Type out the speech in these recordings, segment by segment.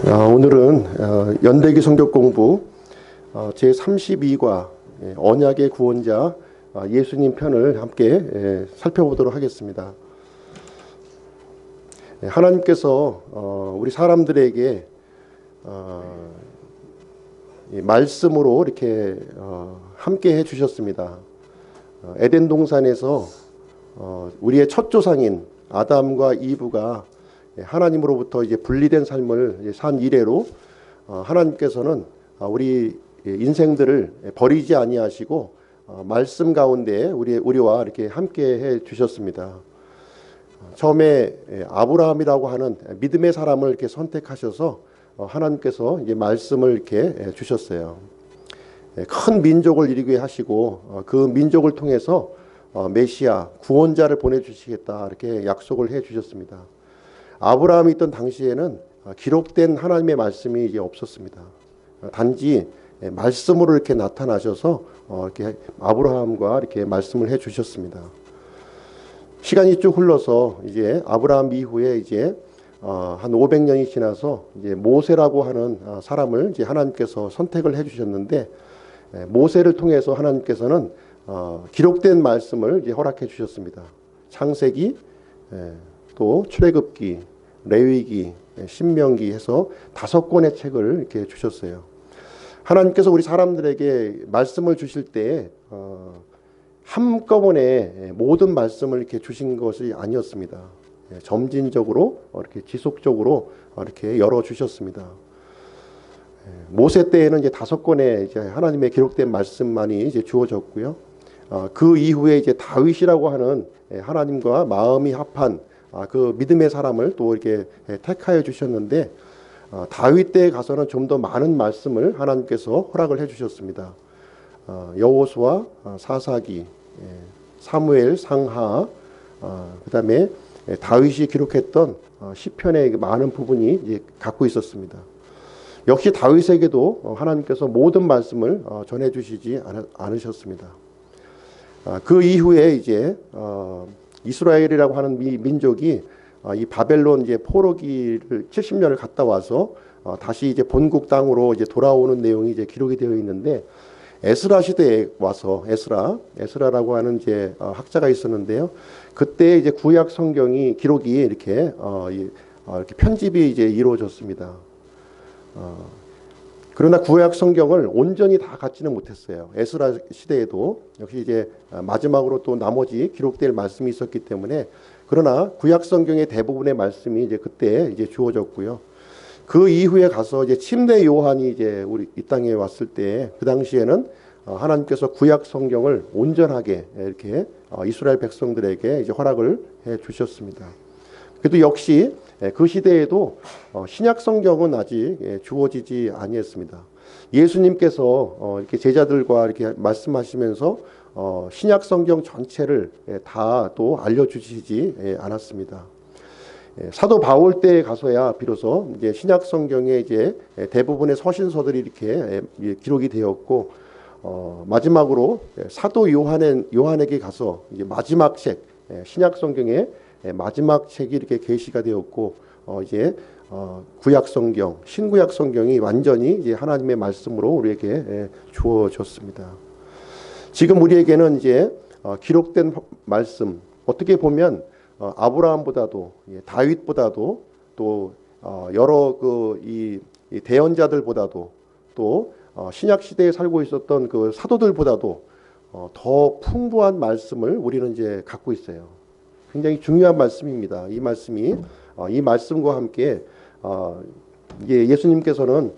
오늘은 연대기 성경 공부 제32과 언약의 구원자 예수님 편을 함께 살펴보도록 하겠습니다. 하나님께서 우리 사람들에게 말씀으로 이렇게 함께 해주셨습니다. 에덴 동산에서 우리의 첫 조상인 아담과 이브가 하나님으로부터 이제 분리된 삶을 산 이래로 하나님께서는 우리 인생들을 버리지 아니하시고 말씀 가운데 우리와 이렇게 함께 해 주셨습니다. 처음에 아브라함이라고 하는 믿음의 사람을 이렇게 선택하셔서 하나님께서 이제 말씀을 이렇게 주셨어요. 큰 민족을 이루게 하시고 그 민족을 통해서 메시아 구원자를 보내주시겠다 이렇게 약속을 해 주셨습니다. 아브라함이 있던 당시에는 기록된 하나님의 말씀이 이제 없었습니다. 단지 말씀으로 이렇게 나타나셔서 이렇게 아브라함과 이렇게 말씀을 해 주셨습니다. 시간이 쭉 흘러서 이제 아브라함 이후에 이제 한 500년이 지나서 이제 모세라고 하는 사람을 이제 하나님께서 선택을 해 주셨는데, 모세를 통해서 하나님께서는 기록된 말씀을 이제 허락해 주셨습니다. 창세기, 또 출애굽기, 레위기, 신명기 해서 5권의 책을 이렇게 주셨어요. 하나님께서 우리 사람들에게 말씀을 주실 때 한꺼번에 모든 말씀을 이렇게 주신 것이 아니었습니다. 점진적으로 이렇게 지속적으로 이렇게 열어 주셨습니다. 모세 때에는 이제 5권의 이제 하나님의 기록된 말씀만이 이제 주어졌고요. 그 이후에 이제 다윗이라고 하는 하나님과 마음이 합한 그 믿음의 사람을 또 이렇게 택하여 주셨는데, 다윗 때에 가서는 좀 더 많은 말씀을 하나님께서 허락을 해 주셨습니다. 여호수아, 사사기, 사무엘, 상하, 그다음에 다윗이 기록했던 시편의 많은 부분이 이제 갖고 있었습니다. 역시 다윗에게도 하나님께서 모든 말씀을 전해 주시지 않으셨습니다. 그 이후에 이제 이스라엘이라고 하는 민족이 이 바벨론 이제 포로기를 70년을 갔다 와서 다시 이제 본국 땅으로 이제 돌아오는 내용이 이제 기록이 되어 있는데, 에스라 시대에 와서 에스라라고 하는 이제 학자가 있었는데요. 그때 이제 구약 성경이 기록이 이렇게 편집이 이제 이루어졌습니다. 그러나 구약 성경을 온전히 다 갖지는 못했어요. 에스라 시대에도 역시 이제 마지막으로 또 나머지 기록될 말씀이 있었기 때문에, 그러나 구약 성경의 대부분의 말씀이 이제 그때 이제 주어졌고요. 그 이후에 가서 이제 침례 요한이 이제 우리 이 땅에 왔을 때, 그 당시에는 하나님께서 구약 성경을 온전하게 이렇게 이스라엘 백성들에게 이제 허락을 해 주셨습니다. 그래도 역시 그 시대에도 신약 성경은 아직 주어지지 아니했습니다. 예수님께서 이렇게 제자들과 이렇게 말씀하시면서 신약 성경 전체를 다 또 알려주시지 않았습니다. 사도 바울 때에 가서야 비로소 이제 신약 성경의 이제 대부분의 서신서들이 이렇게 기록이 되었고, 마지막으로 사도 요한에게 가서 이제 마지막 책, 신약 성경의 마지막 책이 이렇게 계시가 되었고, 이제 구약 성경, 신구약 성경이 완전히 이제 하나님의 말씀으로 우리에게 주어졌습니다. 지금 우리에게는 이제 기록된 말씀, 어떻게 보면 아브라함보다도 다윗보다도 또 여러 이 대언자들보다도 또 신약 시대에 살고 있었던 그 사도들보다도 더 풍부한 말씀을 우리는 이제 갖고 있어요. 굉장히 중요한 말씀입니다. 이 말씀이 이 말씀과 함께 예수님께서는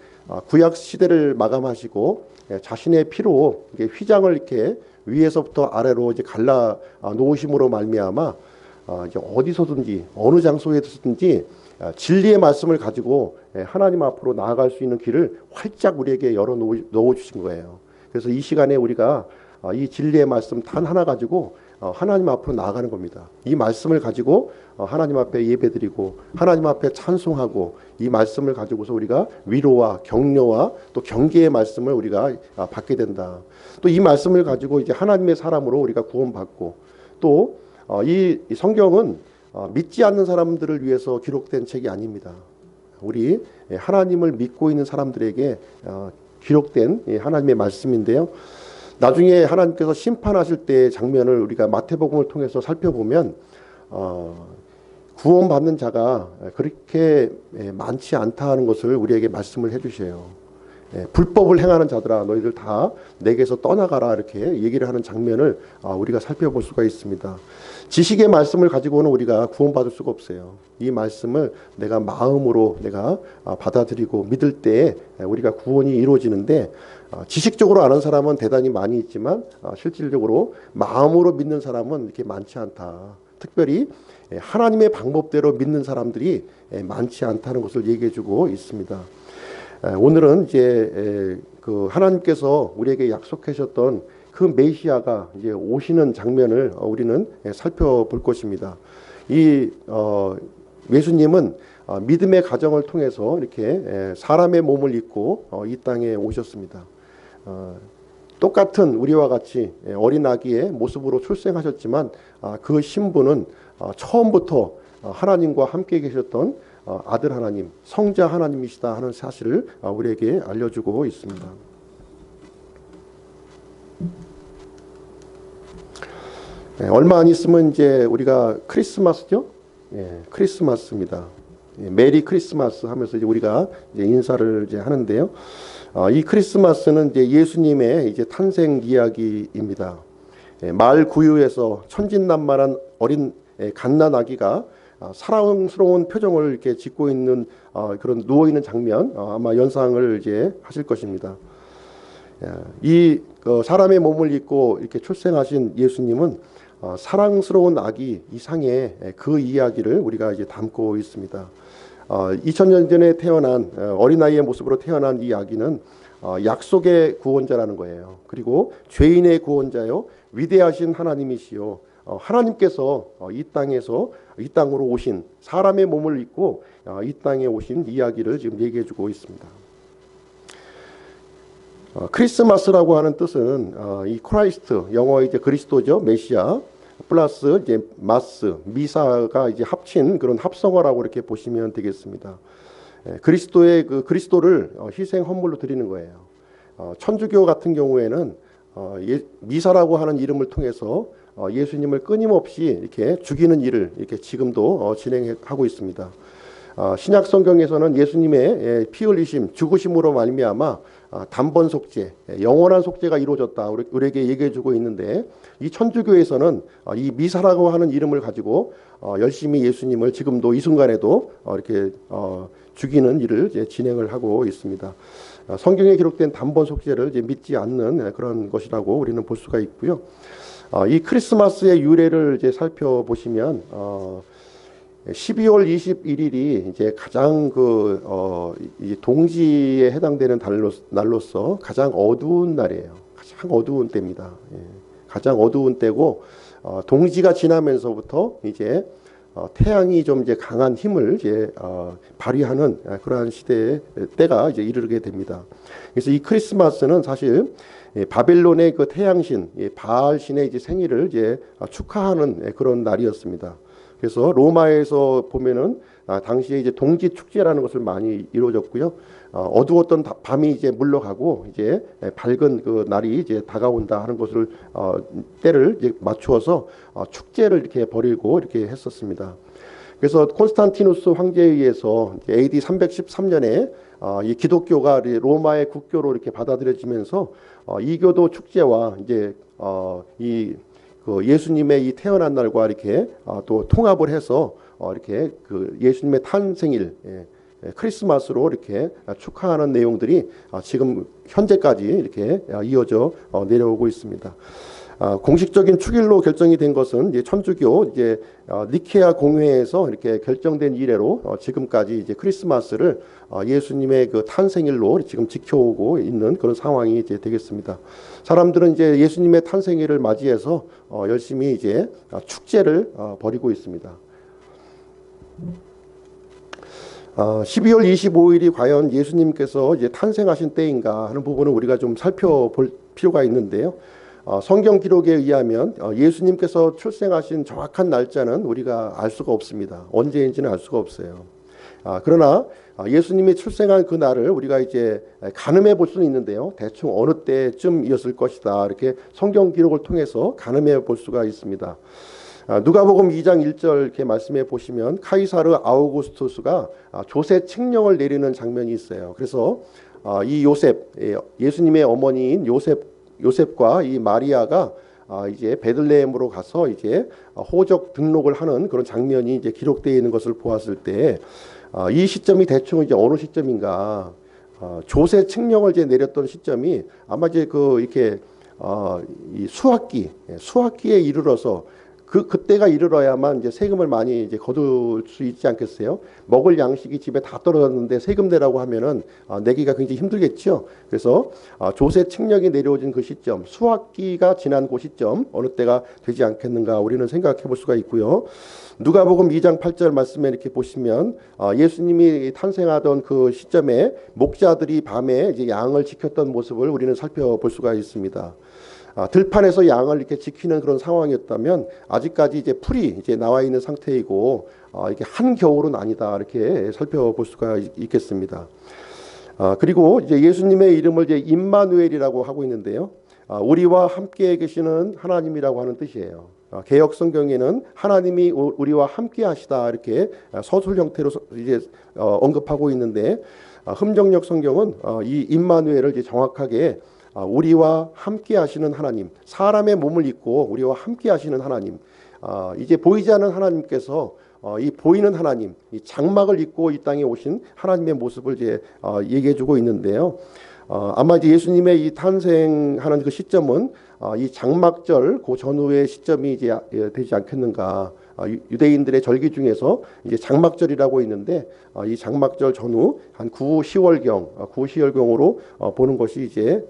구약 시대를 마감하시고 자신의 피로 휘장을 이렇게 위에서부터 아래로 이제 갈라 놓으심으로 말미암아 이제 어디서든지 어느 장소에서든지 진리의 말씀을 가지고 하나님 앞으로 나아갈 수 있는 길을 활짝 우리에게 열어 놓아 주신 거예요. 그래서 이 시간에 우리가 이 진리의 말씀 단 하나 가지고 하나님 앞으로 나아가는 겁니다. 이 말씀을 가지고 하나님 앞에 예배드리고 하나님 앞에 찬송하고, 이 말씀을 가지고서 우리가 위로와 격려와 또 경계의 말씀을 우리가 받게 된다. 또 이 말씀을 가지고 이제 하나님의 사람으로 우리가 구원받고, 또 이 성경은 믿지 않는 사람들을 위해서 기록된 책이 아닙니다. 우리 하나님을 믿고 있는 사람들에게 기록된 하나님의 말씀인데요. 나중에 하나님께서 심판하실 때의 장면을 우리가 마태복음을 통해서 살펴보면 구원받는 자가 그렇게 많지 않다는 것을 우리에게 말씀을 해주셔요. 불법을 행하는 자들아 너희들 다 내게서 떠나가라 이렇게 얘기를 하는 장면을 우리가 살펴볼 수가 있습니다. 지식의 말씀을 가지고는 우리가 구원받을 수가 없어요. 이 말씀을 내가 마음으로 내가 받아들이고 믿을 때 우리가 구원이 이루어지는데 지식적으로 아는 사람은 대단히 많이 있지만 실질적으로 마음으로 믿는 사람은 이렇게 많지 않다. 특별히 하나님의 방법대로 믿는 사람들이 많지 않다는 것을 얘기해주고 있습니다. 오늘은 이제 그 하나님께서 우리에게 약속하셨던 그 메시아가 이제 오시는 장면을 우리는 살펴볼 것입니다. 이 예수님은 믿음의 가정을 통해서 이렇게 사람의 몸을 입고 이 땅에 오셨습니다. 똑같은 우리와 같이 어린 아기의 모습으로 출생하셨지만 그 신분은 처음부터 하나님과 함께 계셨던 아들 하나님, 성자 하나님이시다 하는 사실을 우리에게 알려주고 있습니다. 얼마 안 있으면 이제 우리가 크리스마스죠? 크리스마스입니다. 메리 크리스마스 하면서 이제 우리가 이제 인사를 이제 하는데요. 이 크리스마스는 이제 예수님의 이제 탄생 이야기입니다. 마을 구유에서 천진난만한 어린 갓난 아기가 사랑스러운 표정을 이렇게 짓고 있는 그런 누워 있는 장면 아마 연상을 이제 하실 것입니다. 이 사람의 몸을 입고 이렇게 출생하신 예수님은 사랑스러운 아기 이상의 그 이야기를 우리가 이제 담고 있습니다. 2000년 전에 태어난 어린아이의 모습으로 태어난 이 아기는 약속의 구원자라는 거예요. 그리고 죄인의 구원자요 위대하신 하나님이시요 하나님께서 이 땅으로 오신 사람의 몸을 입고 이 땅에 오신 이야기를 지금 얘기해주고 있습니다. 크리스마스라고 하는 뜻은 이 크라이스트 영어 이제 그리스도죠 메시아 플러스 이제 마스 미사가 이제 합친 그런 합성어라고 이렇게 보시면 되겠습니다. 그리스도의 그 그리스도를 희생 헌물로 드리는 거예요. 천주교 같은 경우에는 미사라고 하는 이름을 통해서 예수님을 끊임없이 이렇게 죽이는 일을 이렇게 지금도 진행하고 있습니다. 신약 성경에서는 예수님의 피 흘리심, 죽으심으로 말미암아 단번 속죄, 영원한 속죄가 이루어졌다 우리에게 얘기해주고 있는데 이 천주교에서는 이 미사라고 하는 이름을 가지고 열심히 예수님을 지금도 이 순간에도 이렇게 죽이는 일을 이제 진행을 하고 있습니다. 성경에 기록된 단번 속죄를 이제 믿지 않는 그런 것이라고 우리는 볼 수가 있고요. 이 크리스마스의 유래를 이제 살펴보시면 12월 21일이 이제 가장 이 동지에 해당되는 날로서 가장 어두운 날이에요. 가장 어두운 때입니다. 가장 어두운 때고 동지가 지나면서부터 이제 태양이 좀 이제 강한 힘을 이제 발휘하는 그러한 때가 이제 이르게 됩니다. 그래서 이 크리스마스는 사실 바벨론의 그 태양신 바알 신의 이제 생일을 이제 축하하는 그런 날이었습니다. 그래서 로마에서 보면은 당시에 이제 동지 축제라는 것을 많이 이루어졌고요. 어두웠던 밤이 이제 물러가고 이제 밝은 그 날이 이제 다가온다 하는 것을 때를 이제 맞추어서 축제를 이렇게 벌이고 이렇게 했었습니다. 그래서 콘스탄티누스 황제에 의해서 AD 313년에 이 기독교가 로마의 국교로 이렇게 받아들여지면서 이교도 축제와 이제 그 예수님의 이 태어난 날과 이렇게 또 통합을 해서 이렇게 그 예수님의 탄생일 크리스마스로 이렇게 축하하는 내용들이 지금 현재까지 이렇게 이어져 내려오고 있습니다. 공식적인 축일로 결정이 된 것은 이제 천주교 이제 니케아 공회에서 이렇게 결정된 이래로 지금까지 이제 크리스마스를 예수님의 그 탄생일로 지금 지켜오고 있는 그런 상황이 이제 되겠습니다. 사람들은 이제 예수님의 탄생일을 맞이해서 열심히 이제 축제를 벌이고 있습니다. 12월 25일이 과연 예수님께서 이제 탄생하신 때인가 하는 부분을 우리가 좀 살펴볼 필요가 있는데요. 성경 기록에 의하면 예수님께서 출생하신 정확한 날짜는 우리가 알 수가 없습니다. 언제인지는 알 수가 없어요. 그러나 예수님이 출생한 그 날을 우리가 이제 가늠해 볼 수는 있는데요. 대충 어느 때쯤이었을 것이다. 이렇게 성경 기록을 통해서 가늠해 볼 수가 있습니다. 누가복음 2장 1절 이렇게 말씀해 보시면 카이사르 아우구스투스가 조세 칙령을 내리는 장면이 있어요. 그래서 이 요셉, 예수님의 어머니인 요셉과 이 마리아가 이제 베들레헴으로 가서 이제 호적 등록을 하는 그런 장면이 이제 기록되어 있는 것을 보았을 때 이 시점이 대충 이제 어느 시점인가? 조세 칙령을 이제 내렸던 시점이 아마 이제 이렇게 이 수학기에 이르러서 그때가 이르러야만 이제 세금을 많이 이제 거둘 수 있지 않겠어요? 먹을 양식이 집에 다 떨어졌는데 세금 내라고 하면은 내기가 굉장히 힘들겠죠. 그래서 조세 칙령이 내려진 그 시점, 수학기가 지난 그 시점 어느 때가 되지 않겠는가 우리는 생각해 볼 수가 있고요. 누가복음 2장 8절 말씀에 이렇게 보시면 예수님이 탄생하던 그 시점에 목자들이 밤에 이제 양을 지켰던 모습을 우리는 살펴볼 수가 있습니다. 들판에서 양을 이렇게 지키는 그런 상황이었다면 아직까지 이제 풀이 이제 나와 있는 상태이고 이게 한겨울은 아니다 이렇게 살펴볼 수가 있겠습니다. 그리고 이제 예수님의 이름을 이제 임마누엘이라고 하고 있는데요. 우리와 함께 계시는 하나님이라고 하는 뜻이에요. 개역 성경에는 하나님이 우리와 함께 하시다 이렇게 서술 형태로 이제 언급하고 있는데 흠정역 성경은 이 임마누엘을 이제 정확하게 우리와 함께 하시는 하나님, 사람의 몸을 입고 우리와 함께 하시는 하나님, 이제 보이지 않는 하나님께서 이 보이는 하나님, 이 장막을 입고 이 땅에 오신 하나님의 모습을 이제 얘기해주고 있는데요. 아마 이제 예수님의 이 탄생하는 그 시점은 이 장막절 그 전후의 시점이 이제 되지 않겠는가. 유대인들의 절기 중에서 이제 장막절이라고 있는데 이 장막절 전후 한 9, 10월경으로 보는 것이 이제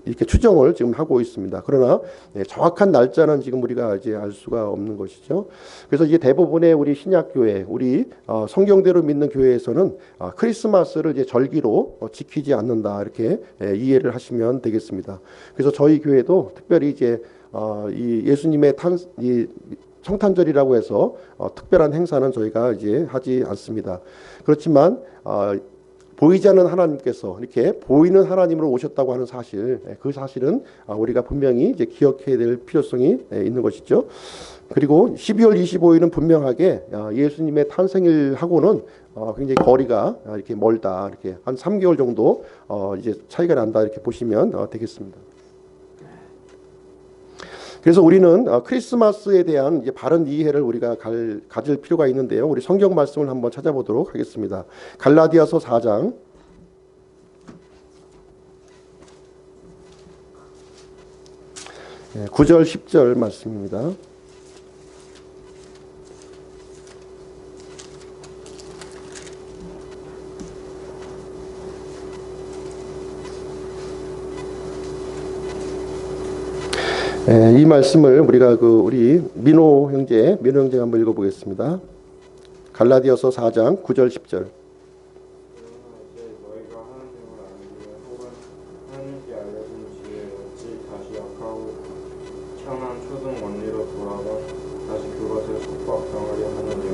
이렇게 추정을 지금 하고 있습니다. 그러나 정확한 날짜는 지금 우리가 이제 알 수가 없는 것이죠. 그래서 이제 대부분의 우리 신약교회, 우리 성경대로 믿는 교회에서는 크리스마스를 이제 절기로 지키지 않는다 이렇게 이해를 하시면 되겠습니다. 그래서 저희 교회도 특별히 이제 이 예수님의 이 성탄절이라고 해서 특별한 행사는 저희가 이제 하지 않습니다. 그렇지만 보이지 않는 하나님께서 이렇게 보이는 하나님으로 오셨다고 하는 사실, 그 사실은 우리가 분명히 이제 기억해야 될 필요성이 있는 것이죠. 그리고 12월 25일은 분명하게 예수님의 탄생일하고는 굉장히 거리가 이렇게 멀다, 이렇게 한 3개월 정도 이제 차이가 난다 이렇게 보시면 되겠습니다. 그래서 우리는 크리스마스에 대한 이제 바른 이해를 우리가 가질 필요가 있는데요. 우리 성경 말씀을 한번 찾아보도록 하겠습니다. 갈라디아서 4장 9절 10절 말씀입니다. 이 말씀을 우리가 우리 민호 형제가 한번 읽어보겠습니다. 갈라디아서 4장 9절 10절. 너희가 하나님을 알기 위해 혹은 하나님께 알려진 지혜에 어찌 다시 약하고 천한 초등 원리로 돌아가 다시 그것에 속박당하려 하느냐.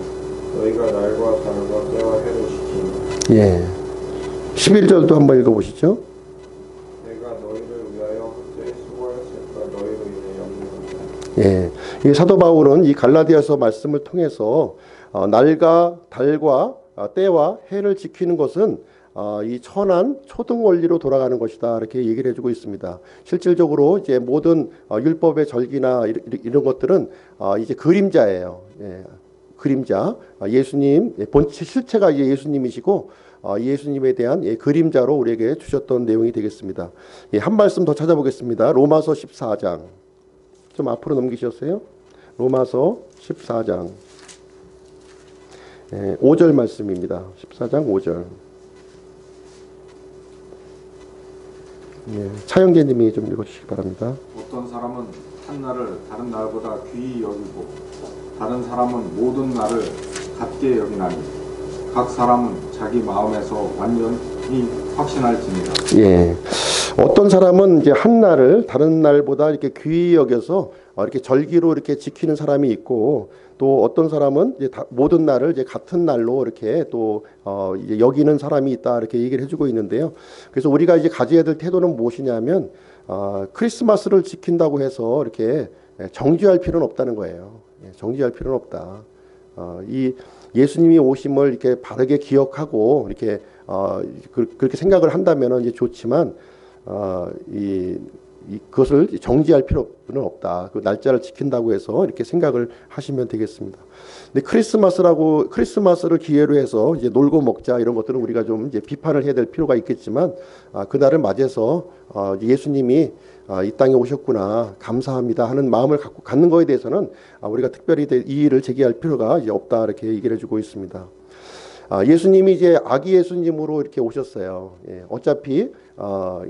너희가 날과 달과 때와 해를 지키니. 예. 11절도 한번 읽어보시죠. 예, 이 사도 바울은 이 갈라디아서 말씀을 통해서 날과 달과 때와 해를 지키는 것은 이 천한 초등 원리로 돌아가는 것이다 이렇게 얘기를 해주고 있습니다. 실질적으로 이제 모든 율법의 절기나 이런 것들은 이제 그림자예요. 예, 그림자. 예수님 본체 실체가 이제 예수님이시고 예수님에 대한 그림자로 우리에게 주셨던 내용이 되겠습니다. 예, 한 말씀 더 찾아보겠습니다. 로마서 14장. 좀 앞으로 넘기셨어요? 로마서 14장 5절 말씀입니다. 14장 5절. 차영재님이 좀 읽어주시기 바랍니다. 어떤 사람은 한 날을 다른 날보다 귀히 여기고 다른 사람은 모든 날을 같게 여기나니 각 사람은 자기 마음에서 완전히 확신할지니라. 예. 어떤 사람은 이제 한 날을 다른 날보다 이렇게 귀히 여겨서 이렇게 절기로 이렇게 지키는 사람이 있고, 또 어떤 사람은 이제 모든 날을 이제 같은 날로 이렇게 또 이제 여기는 사람이 있다, 이렇게 얘기를 해주고 있는데요. 그래서 우리가 이제 가져야 될 태도는 무엇이냐면 크리스마스를 지킨다고 해서 이렇게 정죄할 필요는 없다는 거예요. 정죄할 필요는 없다. 이 예수님이 오심을 이렇게 바르게 기억하고 이렇게 그렇게 생각을 한다면은 이제 좋지만 그것을 정지할 필요는 없다. 그 날짜를 지킨다고 해서 이렇게 생각을 하시면 되겠습니다. 근데 크리스마스를 기회로 해서 이제 놀고 먹자 이런 것들은 우리가 좀 이제 비판을 해야 될 필요가 있겠지만, 그날을 맞이해서 예수님이 이 땅에 오셨구나, 감사합니다 하는 마음을 갖는 거에 대해서는 우리가 특별히 이의를 제기할 필요가 이제 없다, 이렇게 얘기를 해주고 있습니다. 예수님이 이제 아기 예수님으로 이렇게 오셨어요. 어차피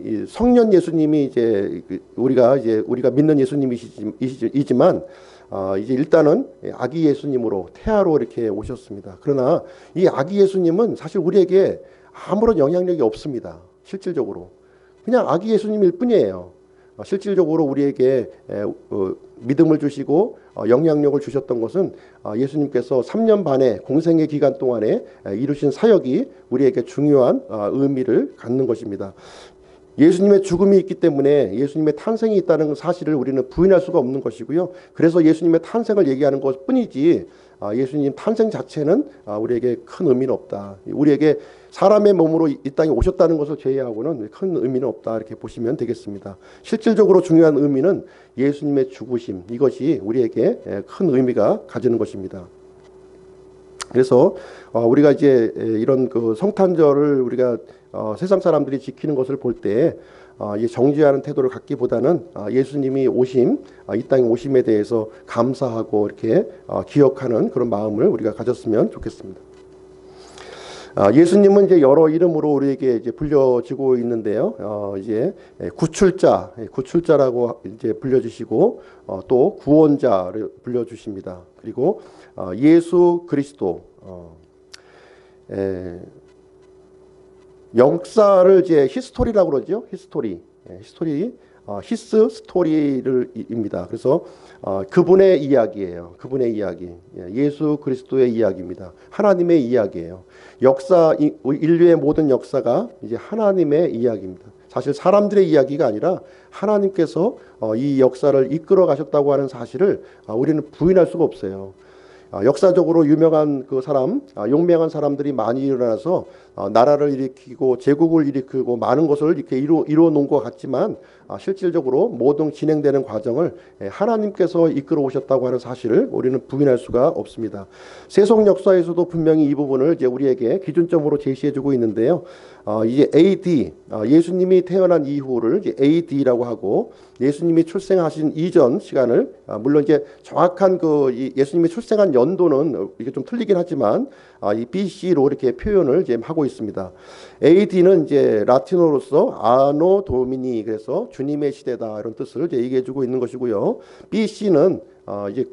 이 성년 예수님이 이제 우리가 믿는 예수님이지만 이제 일단은 아기 예수님으로 태아로 이렇게 오셨습니다. 그러나 이 아기 예수님은 사실 우리에게 아무런 영향력이 없습니다. 실질적으로 그냥 아기 예수님일 뿐이에요. 실질적으로 우리에게 믿음을 주시고 영향력을 주셨던 것은 예수님께서 3년 반의 공생의 기간 동안에 이루신 사역이 우리에게 중요한 의미를 갖는 것입니다. 예수님의 죽음이 있기 때문에 예수님의 탄생이 있다는 사실을 우리는 부인할 수가 없는 것이고요. 그래서 예수님의 탄생을 얘기하는 것뿐이지 예수님 탄생 자체는 우리에게 큰 의미는 없다. 우리에게 사람의 몸으로 이 땅에 오셨다는 것을 제외하고는 큰 의미는 없다, 이렇게 보시면 되겠습니다. 실질적으로 중요한 의미는 예수님의 죽으심, 이것이 우리에게 큰 의미가 가지는 것입니다. 그래서 우리가 이제 이런 그 성탄절을 우리가 세상 사람들이 지키는 것을 볼 때 정죄하는 태도를 갖기보다는 예수님이 오심, 이 땅에 오심에 대해서 감사하고 이렇게 기억하는 그런 마음을 우리가 가졌으면 좋겠습니다. 예수님은 이제 여러 이름으로 우리에게 이제 불려지고 있는데요. 이제 구출자라고 이제 불려주시고, 또 구원자를 불려주십니다. 그리고 예수 그리스도, 역사를 이제 히스토리라고 그러죠. 히스토리, 히스 스토리를입니다. 그래서 그분의 이야기예요. 그분의 이야기, 예수 그리스도의 이야기입니다. 하나님의 이야기예요. 인류의 모든 역사가 이제 하나님의 이야기입니다. 사실 사람들의 이야기가 아니라 하나님께서 이 역사를 이끌어 가셨다고 하는 사실을 우리는 부인할 수가 없어요. 역사적으로 유명한 그 사람, 용맹한 사람들이 많이 일어나서 나라를 일으키고 제국을 일으키고 많은 것을 이렇게 이루어 놓은 것 같지만, 실질적으로 모든 진행되는 과정을 하나님께서 이끌어 오셨다고 하는 사실을 우리는 부인할 수가 없습니다. 세속 역사에서도 분명히 이 부분을 이제 우리에게 기준점으로 제시해주고 있는데요. 이제 AD, 예수님이 태어난 이후를 이제 AD라고 하고, 예수님이 출생하신 이전 시간을, 물론 이제 정확한 그 예수님이 출생한 연도는 이게 좀 틀리긴 하지만 이 BC로 이렇게 표현을 이제 하고 있습니다. AD는 이제 라틴어로서 아노 도미니, 그래서 주님의 시대다, 이런 뜻을 이제 얘기해주고 있는 것이고요. BC는 이제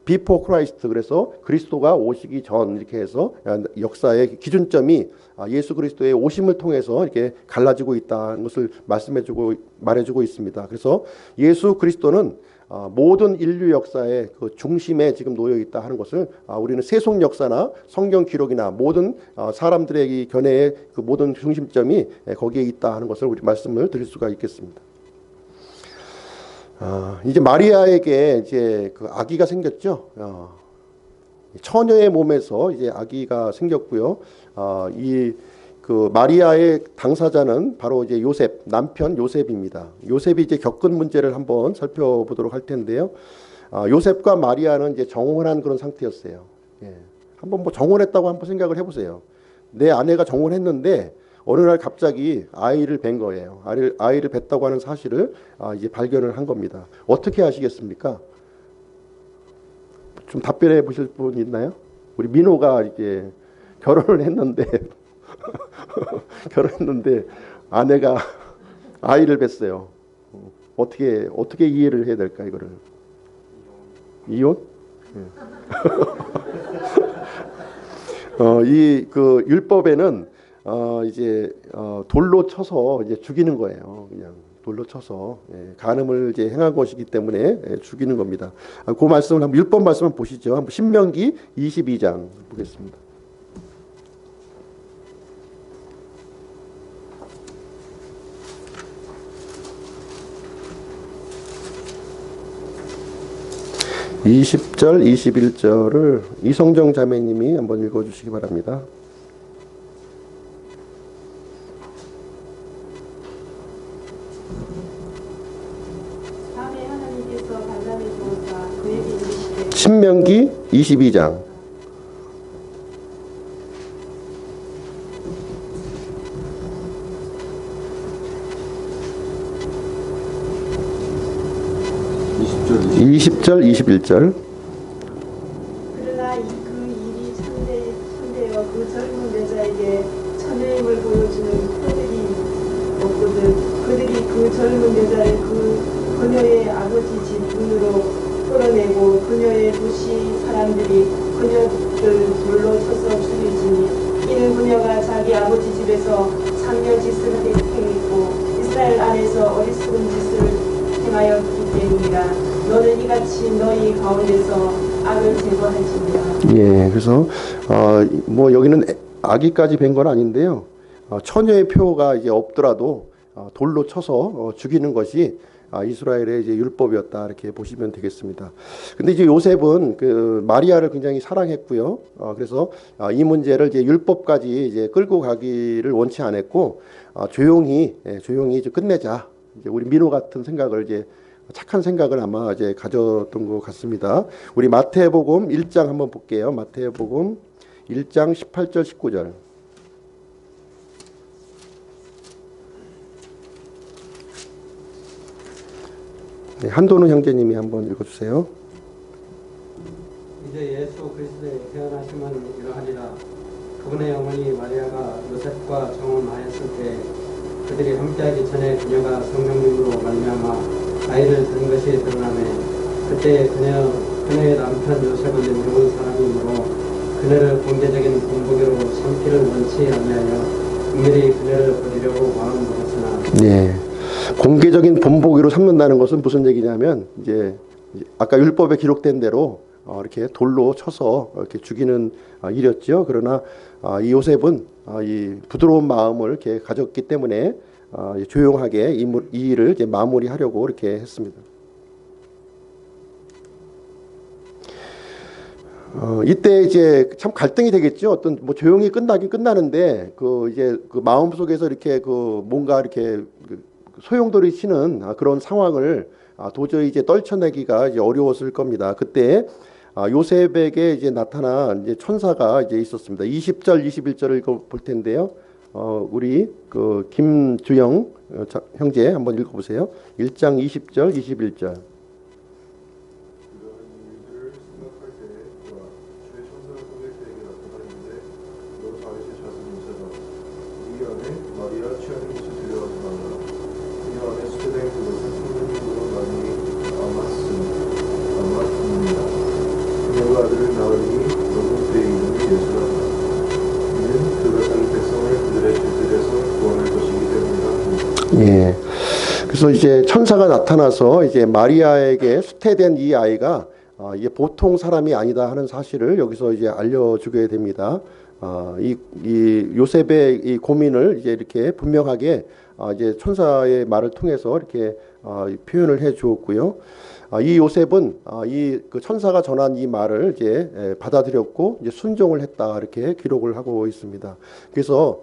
Before Christ, 그래서 그리스도가 오시기 전, 이렇게 해서 역사의 기준점이 예수 그리스도의 오심을 통해서 이렇게 갈라지고 있다는 것을 말해주고 있습니다. 그래서 예수 그리스도는 모든 인류 역사의 그 중심에 지금 놓여 있다 하는 것을 우리는 세속 역사나 성경 기록이나 모든 사람들의 이 견해의 그 모든 중심점이 거기에 있다 하는 것을 우리 말씀을 드릴 수가 있겠습니다. 이제 마리아에게 이제 그 아기가 생겼죠. 처녀의 몸에서 이제 아기가 생겼고요. 이 그 마리아의 당사자는 바로 이제 요셉, 남편 요셉입니다. 요셉이 이제 겪은 문제를 한번 살펴보도록 할 텐데요. 요셉과 마리아는 이제 정혼한 그런 상태였어요. 한번 뭐 정혼했다고 한번 생각을 해보세요. 내 아내가 정혼했는데 어느 날 갑자기 아이를 뵌 거예요. 아이를 뵀다고 하는 사실을 이제 발견을 한 겁니다. 어떻게 하시겠습니까? 좀 답변해 보실 분 있나요? 우리 민호가 이제 결혼을 했는데 아내가 아이를 뵀어요. 어떻게 이해를 해야 될까, 이거를? 이혼? 이 그 율법에는 이제 돌로 쳐서 이제 죽이는 거예요. 그냥 돌로 쳐서 간음을 이제 행한 것이기 때문에 죽이는 겁니다. 그 말씀을 한번 율법 말씀을 보시죠. 한번 신명기 22장 보겠습니다. (20절) (21절을) 이성정 자매님이 한번 읽어주시기 바랍니다. 신명기 22장. (20절) (21절) 그러나 그 일이 천대여 그 젊은 여자에게 처녀임을 보여주는 표들이 없거든. 그들이 그 젊은 여자를 그 그녀의 아버지 집 문으로 끌어내고 그녀의 도시 사람들이 그녀를 돌로 쳐서 죽이지니 이는 그녀가 자기 아버지 집에서 창녀 짓을 행했고 이스라엘 안에서 어리석은 짓을 행하였기 때문이라. 너는 이같이 너희 가운데서 악을 제거할지니라. 예, 그래서 뭐 여기는 아기까지 뵌 건 아닌데요. 처녀의 표가 이제 없더라도 돌로 쳐서 죽이는 것이 이스라엘의 이제 율법이었다 이렇게 보시면 되겠습니다. 근데 이제 요셉은 그 마리아를 굉장히 사랑했고요. 그래서 이 문제를 이제 율법까지 이제 끌고 가기를 원치 않았고 조용히 이제 끝내자. 이제 우리 민호 같은 생각을 이제 착한 생각을 아마 이제 가졌던 것 같습니다. 우리 마태복음 1장 한번 볼게요. 마태복음 1장 18절 19절. 네, 한도는 형제님이 한번 읽어주세요. 이제 예수 그리스도의 태어나심은 이러하리라. 그분의 어머니 마리아가 요셉과 정혼하였을 때 그들이 함께하기 전에 그녀가 성령님으로 말미암아 아이를 둔 것이 드러나매 그때 그녀의 남편 요셉은 명문 사람이므로 그녀를 공개적인 본보기로 삼기를 원치 아니하여 은밀히 그녀를 버리려고 마음 먹었으나 네. 공개적인 본보기로 삼는다는 것은 무슨 얘기냐면 이제 아까 율법에 기록된 대로 이렇게 돌로 쳐서 이렇게 죽이는 일이었죠. 그러나 이 요셉은 이 부드러운 마음을 이렇게 가졌기 때문에 조용하게 이 일을 이제 마무리하려고 이렇게 했습니다. 이때 이제 참 갈등이 되겠죠. 어떤 뭐 조용히 끝나긴 끝나는데 그 이제 그 마음 속에서 이렇게 그 뭔가 이렇게 소용돌이 치는 그런 상황을 도저히 이제 떨쳐내기가 이제 어려웠을 겁니다. 그때 요셉에게 이제 나타난 이제 천사가 이제 있었습니다. 20절, 21절을 읽어볼 텐데요. 우리 그 김주영 형제 한번 읽어보세요. 1장 20절, 21절. 예. 그래서 이제 천사가 나타나서 이제 마리아에게 수태된 이 아이가 이게 보통 사람이 아니다 하는 사실을 여기서 이제 알려주게 됩니다. 이 요셉의 이 고민을 이제 이렇게 분명하게 이제 천사의 말을 통해서 이렇게 표현을 해 주었고요. 이 요셉은 이 그 천사가 전한 이 말을 이제 받아들였고 이제 순종을 했다 이렇게 기록을 하고 있습니다. 그래서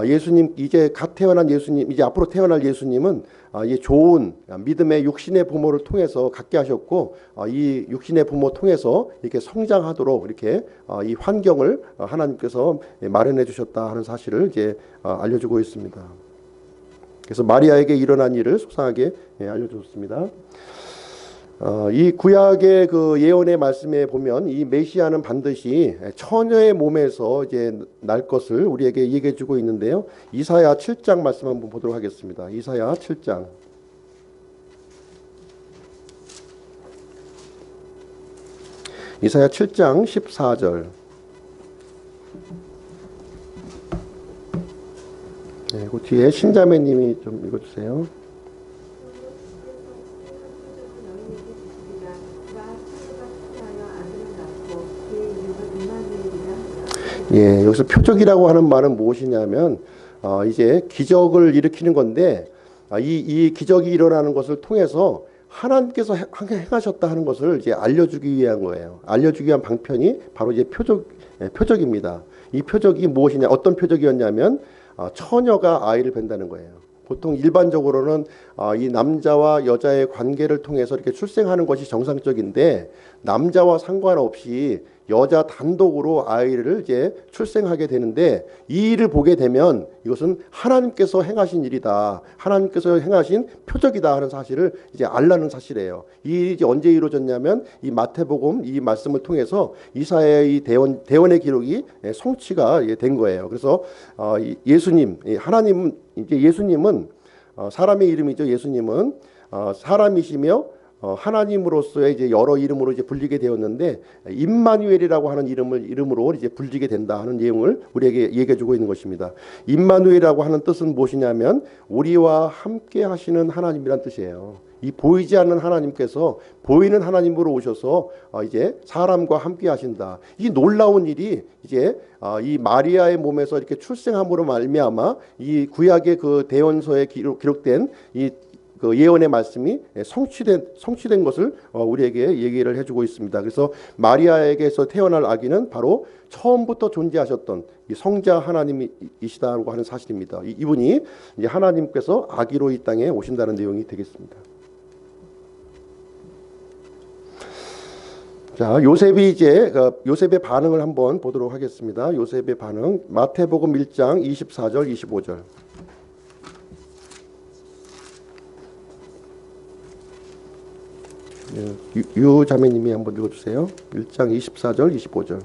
예수님 이제 갓 태어난 예수님 이제 앞으로 태어날 예수님은 이 좋은 믿음의 육신의 부모를 통해서 갖게 하셨고 이 육신의 부모 통해서 이렇게 성장하도록 이렇게 이 환경을 하나님께서 마련해 주셨다 하는 사실을 이제 알려주고 있습니다. 그래서 마리아에게 일어난 일을 소상하게 알려줬습니다. 이 구약의 그 예언의 말씀에 보면 이 메시아는 반드시 처녀의 몸에서 이제 날 것을 우리에게 얘기해 주고 있는데요. 이사야 7장 말씀 한번 보도록 하겠습니다. 이사야 7장. 이사야 7장 14절. 네, 그 뒤에 신자매님이 좀 읽어주세요. 예, 여기서 표적이라고 하는 말은 무엇이냐면 이제 기적을 일으키는 건데 이 기적이 일어나는 것을 통해서 하나님께서 행하셨다 하는 것을 이제 알려주기 위한 거예요. 알려주기 위한 방편이 바로 이제 표적입니다. 이 표적이 무엇이냐? 어떤 표적이었냐면 처녀가 아이를 뵌다는 거예요. 보통 일반적으로는 이 남자와 여자의 관계를 통해서 이렇게 출생하는 것이 정상적인데 남자와 상관없이 여자 단독으로 아이를 이제 출생하게 되는데 이 일을 보게 되면 이것은 하나님께서 행하신 일이다. 하나님께서 행하신 표적이다 하는 사실을 이제 알라는 사실이에요. 이 일이 이제 언제 이루어졌냐면 이 마태복음 이 말씀을 통해서 이사야의 이 대원의 기록이 성취가 된 거예요. 그래서 예수님, 하나님 이제 예수님은 사람의 이름이죠. 예수님은 사람이시며 하나님으로서의 이제 여러 이름으로 이제 불리게 되었는데 임마누엘이라고 하는 이름으로 이제 불리게 된다 하는 내용을 우리에게 얘기해주고 있는 것입니다. 임마누엘이라고 하는 뜻은 무엇이냐면 우리와 함께 하시는 하나님이란 뜻이에요. 이 보이지 않는 하나님께서 보이는 하나님으로 오셔서 이제 사람과 함께 하신다. 이 놀라운 일이 이제 이 마리아의 몸에서 이렇게 출생함으로 말미암아 이 구약의 그 대원서에 기록된 그 예언의 말씀이 성취된 것을 우리에게 얘기를 해주고 있습니다. 그래서 마리아에게서 태어날 아기는 바로 처음부터 존재하셨던 이 성자 하나님이시다고 하는 사실입니다. 이분이 이제 하나님께서 아기로 이 땅에 오신다는 내용이 되겠습니다. 자, 요셉이 이제 요셉의 반응을 한번 보도록 하겠습니다. 요셉의 반응, 마태복음 1장 24절 25절. 유 자매님이 한번 읽어주세요. 1장 24절 25절.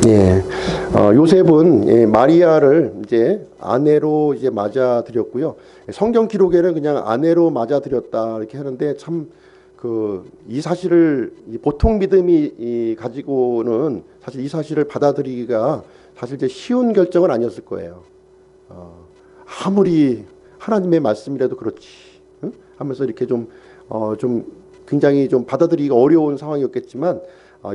예, 요셉은 마리아를 이제 아내로 이제 맞아들였고요. 성경 기록에는 그냥 아내로 맞아들였다 이렇게 하는데 참 이 사실을 보통 믿음이 가지고는 사실 이 사실을 받아들이기가 사실 이제 쉬운 결정은 아니었을 거예요. 아무리 하나님의 말씀이라도 그렇지 하면서 이렇게 좀 굉장히 좀 받아들이기가 어려운 상황이었겠지만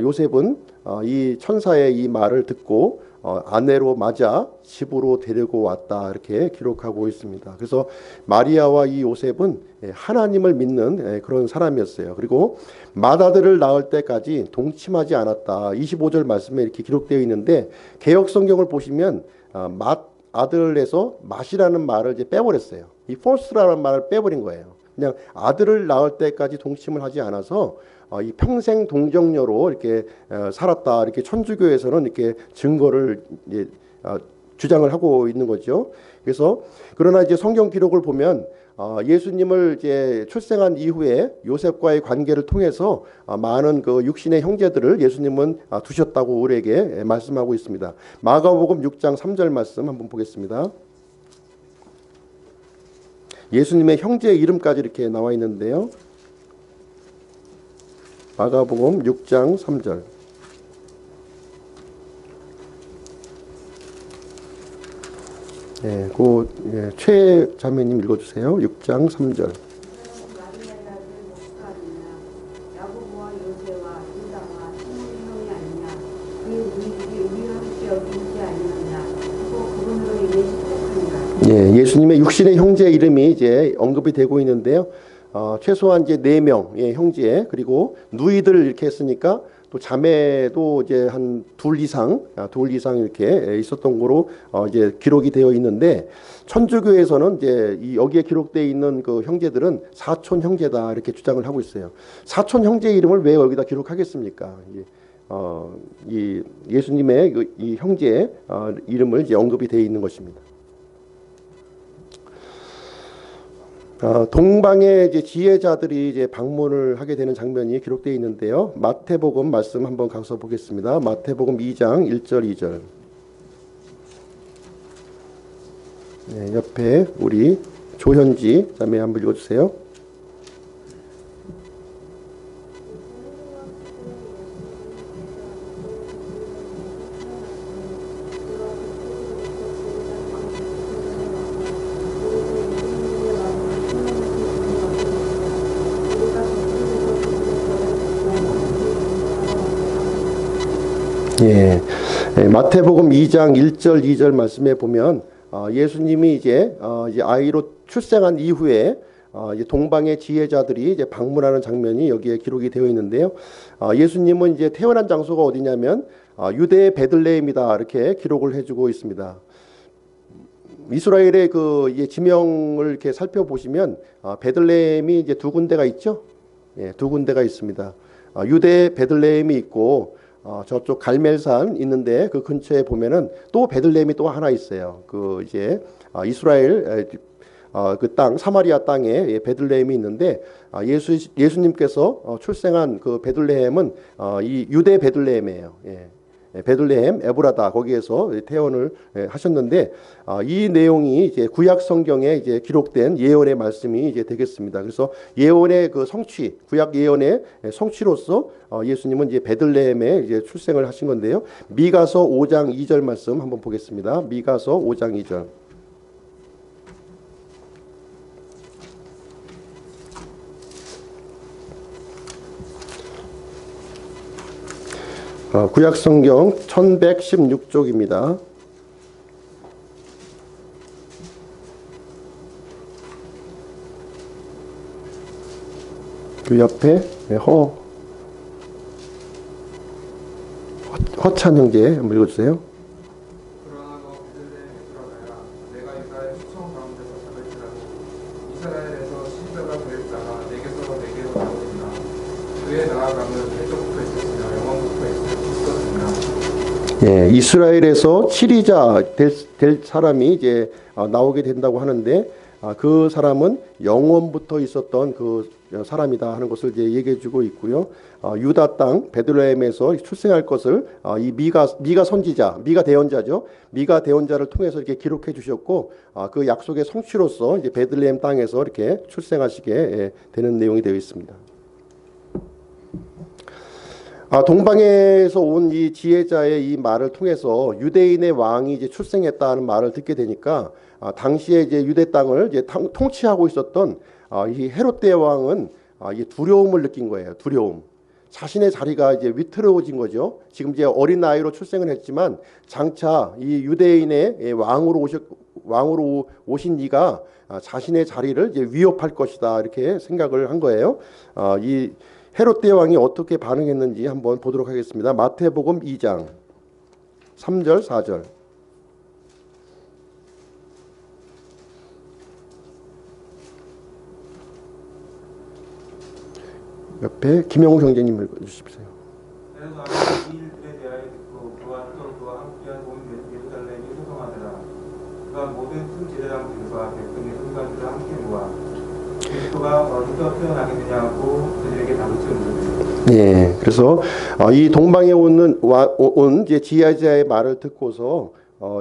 요셉은 이 천사의 이 말을 듣고 아내로 맞아 집으로 데리고 왔다 이렇게 기록하고 있습니다. 그래서 마리아와 이 요셉은 하나님을 믿는 그런 사람이었어요. 그리고 맏아들을 낳을 때까지 동침하지 않았다. 25절 말씀에 이렇게 기록되어 있는데 개역 성경을 보시면 맏아들에서 맏이라는 말을 이제 빼버렸어요. 이 first라는 말을 빼버린 거예요. 그냥 아들을 낳을 때까지 동침을 하지 않아서 이 평생 동정녀로 이렇게 살았다. 이렇게 천주교에서는 이렇게 증거를 이제 주장을 하고 있는 거죠. 그래서 그러나 이제 성경 기록을 보면 예수님을 이제 출생한 이후에 요셉과의 관계를 통해서 많은 그 육신의 형제들을 예수님은 두셨다고 우리에게 말씀하고 있습니다. 마가복음 6장 3절 말씀 한번 보겠습니다. 예수님의 형제의 이름까지 이렇게 나와 있는데요. 마가복음 6장 3절. 예, 최 자매님 읽어주세요. 6장 3절. 예, 예수님의 육신의 형제 이름이 이제 언급이 되고 있는데요. 최소한 이제 4명의 형제 그리고 누이들 이렇게 했으니까 또 자매도 이제 한 둘 이상 이렇게 있었던 거로 이제 기록이 되어 있는데 천주교에서는 이제 여기에 기록되어 있는 그 형제들은 사촌 형제다 이렇게 주장을 하고 있어요. 사촌 형제 이름을 왜 여기다 기록하겠습니까? 이 예수님의 이 형제의 이름을 이제 언급이 되어 있는 것입니다. 동방의 이제 지혜자들이 이제 방문을 하게 되는 장면이 기록되어 있는데요. 마태복음 말씀 한번 가서 보겠습니다. 마태복음 2장 1절 2절. 네, 옆에 우리 조현지 자매 한번 읽어주세요. 예, 마태복음 2장 1절 2절 말씀에 보면 예수님이 이제 아이로 출생한 이후에 이제 동방의 지혜자들이 이제 방문하는 장면이 여기에 기록이 되어 있는데요. 예수님은 이제 태어난 장소가 어디냐면 유대의 베들레헴이다 이렇게 기록을 해주고 있습니다. 이스라엘의 그 이제 지명을 이렇게 살펴보시면 베들레헴이 이제 두 군데가 있죠. 예, 두 군데가 있습니다. 유대 베들레헴이 있고 저쪽 갈멜산 있는데 그 근처에 보면은 또 베들레헴이 또 하나 있어요. 그 이제 이스라엘 그 땅 사마리아 땅에 베들레헴이 있는데 예수님께서 출생한 그 베들레헴은 이 유대 베들레헴이에요. 예. 베들레헴 에브라다 거기에서 태원을 하셨는데 이 내용이 이제 구약 성경에 이제 기록된 예언의 말씀이 이제 되겠습니다. 그래서 예언의 그 성취, 구약 예언의 성취로서 예수님은 이제 베들레헴에 이제 출생을 하신 건데요. 미가서 5장 2절 말씀 한번 보겠습니다. 미가서 5장 2절. 구약성경 1116쪽입니다. 그 옆에 허찬 형제 한번 읽어주세요. 그러나 너 베들레헴 에프라다야 내가 이스라엘 수청 가운데서 자갈지라도 이스라엘에서 시자가 될 자가 내게서 내게로 나오리라. 그의 나아감은 해적부터 있었으며 영원부터 있었으며 예, 이스라엘에서 치리자 될 사람이 이제 나오게 된다고 하는데 그 사람은 영원부터 있었던 그 사람이다 하는 것을 이제 얘기해주고 있고요. 유다 땅 베들레헴에서 출생할 것을 이 미가 선지자, 미가 대언자죠. 미가 대언자를 통해서 이렇게 기록해 주셨고 그 약속의 성취로서 이제 베들레헴 땅에서 이렇게 출생하시게 되는 내용이 되어 있습니다. 동방에서 온 이 지혜자의 이 말을 통해서 유대인의 왕이 이제 출생했다는 말을 듣게 되니까 당시에 이제 유대 땅을 이제 통치하고 있었던 이 헤롯 대왕은 이 두려움을 느낀 거예요. 두려움. 자신의 자리가 이제 위태로워진 거죠. 지금 이제 어린 나이로 출생을 했지만 장차 이 유대인의 왕으로 오신 이가 자신의 자리를 이제 위협할 것이다 이렇게 생각을 한 거예요. 이 헤롯 대왕이 어떻게 반응했는지 한번 보도록 하겠습니다. 마태복음 2장 3절 4절. 옆에 김영우 형제님 읽어주십시오. 그래서 이 일들에 대하여 듣고 그와 또 그와 함께한 온 예루살렘이 소송하더라. 그가 모든 큰 제사장들과 백성의 순간들을 함께 모아 그리스도가 어디서 태어나겠느냐고 그들에게 다루쳐 물으니. 예, 그래서 이 동방에 온 이제 지혜자의 말을 듣고서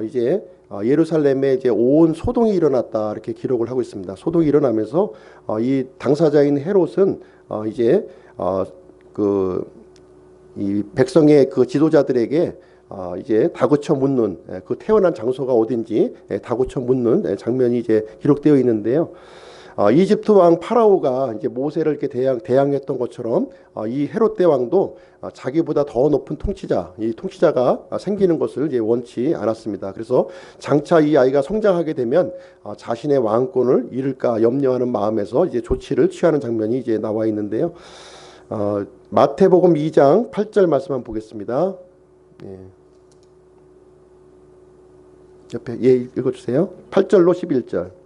이제 예루살렘에 이제 온 소동이 일어났다 이렇게 기록을 하고 있습니다. 소동이 일어나면서 이 당사자인 헤롯은 이제 이 백성의 그 지도자들에게 이제 다그쳐 묻는 그 태어난 장소가 어딘지 다그쳐 묻는 장면이 이제 기록되어 있는데요. 이집트 왕 파라오가 이제 모세를 이렇게 대항했던 것처럼 이 헤롯 대왕도 자기보다 더 높은 이 통치자가 생기는 것을 이제 원치 않았습니다. 그래서 장차 이 아이가 성장하게 되면 자신의 왕권을 잃을까 염려하는 마음에서 이제 조치를 취하는 장면이 이제 나와 있는데요. 마태복음 2장 8절 말씀 한번 보겠습니다. 예. 옆에 읽어주세요. 8절로 11절.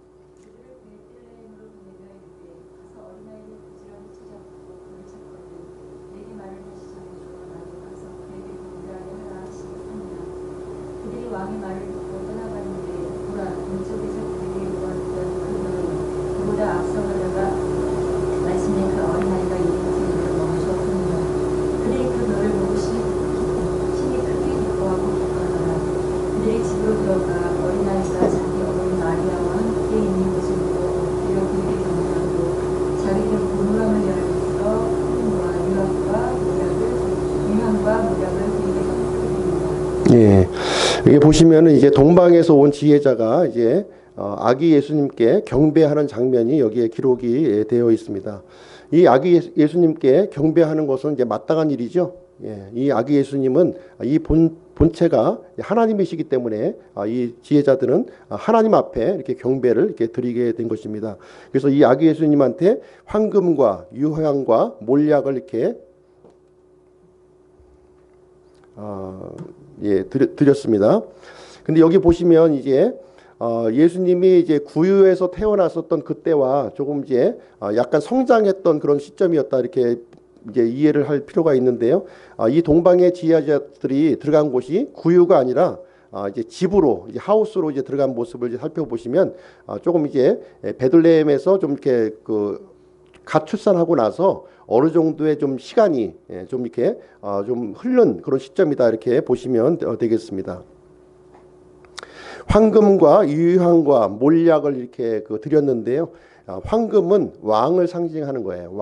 왕의 말을 듣고 떠나갔는데 보라 동쪽에서 그에게 오았던 그 그보다 앞서가다가 말씀에 그 어린아이가 있는 곳에 멈췄군요. 그들이 그 너를 보고 심히 크게 기뻐하고 기뻐하더라. 그들이 집으로 들어가 어린아이가 자기 어머니 마리아와 함께 예, 여기 보시면은 이제 동방에서 온 지혜자가 이제 아기 예수님께 경배하는 장면이 여기에 기록이 되어 있습니다. 이 아기 예수님께 경배하는 것은 이제 마땅한 일이죠. 예, 이 아기 예수님은 이 본체가 하나님이시기 때문에 이 지혜자들은 하나님 앞에 이렇게 경배를 이렇게 드리게 된 것입니다. 그래서 이 아기 예수님한테 황금과 유향과 몰약을 이렇게 드렸습니다. 근데 여기 보시면 이제 예수님이 이제 구유에서 태어났었던 그때와 조금 이제 약간 성장했던 그런 시점이었다 이렇게 이제 이해를 할 필요가 있는데요. 이 동방의 지혜자들이 들어간 곳이 구유가 아니라 이제 집으로 이제 하우스로 이제 들어간 모습을 이제 살펴보시면 조금 이제 베들레헴에서 좀 이렇게 갓 출산하고 나서 어느 정도의 좀 시간이 좀 이렇게 좀 흐른 그런 시점이다 이렇게 보시면 되겠습니다. 황금과 유향과 몰약을 이렇게 드렸는데요. 황금은 왕을 상징하는 거예요.